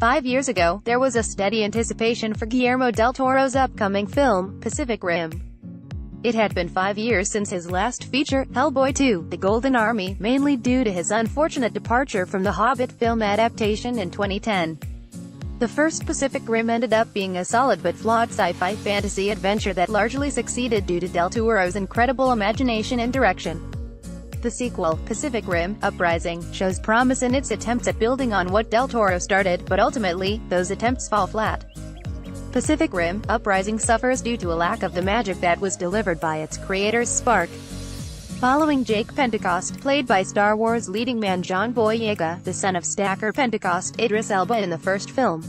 5 years ago, there was a steady anticipation for Guillermo del Toro's upcoming film, Pacific Rim. It had been 5 years since his last feature, Hellboy 2: The Golden Army, mainly due to his unfortunate departure from the Hobbit film adaptation in 2010. The first Pacific Rim ended up being a solid but flawed sci-fi fantasy adventure that largely succeeded due to del Toro's incredible imagination and direction. The sequel, Pacific Rim: Uprising, shows promise in its attempts at building on what del Toro started, but ultimately, those attempts fall flat. Pacific Rim: Uprising suffers due to a lack of the magic that was delivered by its creator's spark. Following Jake Pentecost, played by Star Wars leading man John Boyega, the son of Stacker Pentecost, Idris Elba in the first film.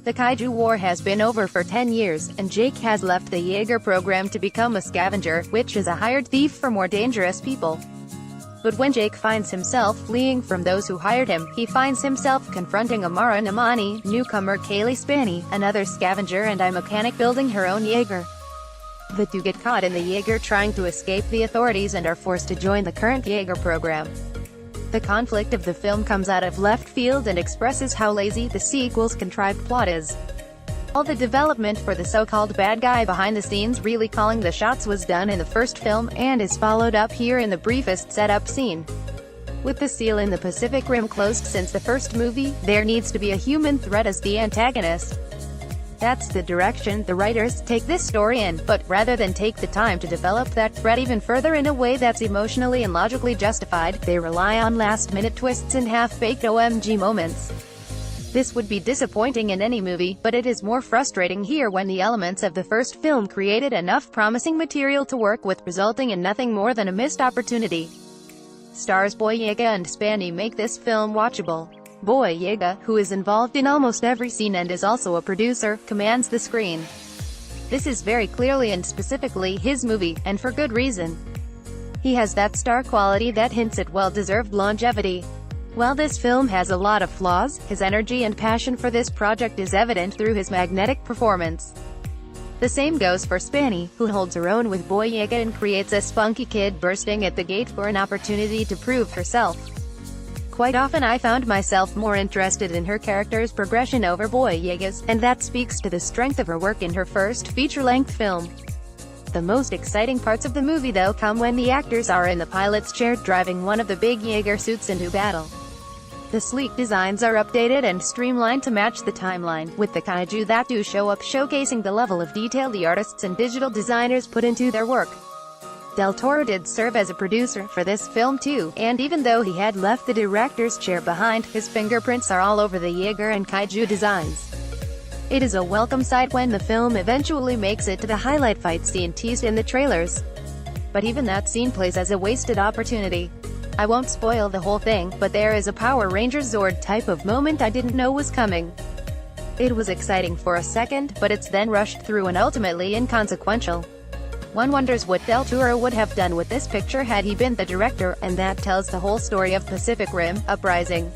The Kaiju War has been over for 10 years, and Jake has left the Jaeger program to become a scavenger, which is a hired thief for more dangerous people. But when Jake finds himself fleeing from those who hired him, he finds himself confronting Amara Namani, newcomer Kaylee Spaney, another scavenger and a mechanic building her own Jaeger. The two get caught in the Jaeger trying to escape the authorities and are forced to join the current Jaeger program. The conflict of the film comes out of left field and expresses how lazy the sequel's contrived plot is. All the development for the so-called bad guy behind the scenes really calling the shots was done in the first film, and is followed up here in the briefest setup scene. With the seal in the Pacific Rim closed since the first movie, there needs to be a human threat as the antagonist. That's the direction the writers take this story in, but rather than take the time to develop that threat even further in a way that's emotionally and logically justified, they rely on last-minute twists and half-baked OMG moments. This would be disappointing in any movie, but it is more frustrating here when the elements of the first film created enough promising material to work with, resulting in nothing more than a missed opportunity. Stars Boyega and Spaney make this film watchable. Boyega, who is involved in almost every scene and is also a producer, commands the screen. This is very clearly and specifically his movie, and for good reason. He has that star quality that hints at well-deserved longevity. While this film has a lot of flaws, his energy and passion for this project is evident through his magnetic performance. The same goes for Spaney, who holds her own with Boyega and creates a spunky kid bursting at the gate for an opportunity to prove herself. Quite often I found myself more interested in her character's progression over Boyega's, and that speaks to the strength of her work in her first feature-length film. The most exciting parts of the movie though come when the actors are in the pilot's chair driving one of the big Jaeger suits into battle. The sleek designs are updated and streamlined to match the timeline, with the kaiju that do show up showcasing the level of detail the artists and digital designers put into their work. Del Toro did serve as a producer for this film too, and even though he had left the director's chair behind, his fingerprints are all over the Jaeger and kaiju designs. It is a welcome sight when the film eventually makes it to the highlight fight scene teased in the trailers. But even that scene plays as a wasted opportunity. I won't spoil the whole thing, but there is a Power Rangers Zord type of moment I didn't know was coming. It was exciting for a second, but it's then rushed through and ultimately inconsequential. One wonders what del Toro would have done with this picture had he been the director, and that tells the whole story of Pacific Rim: Uprising.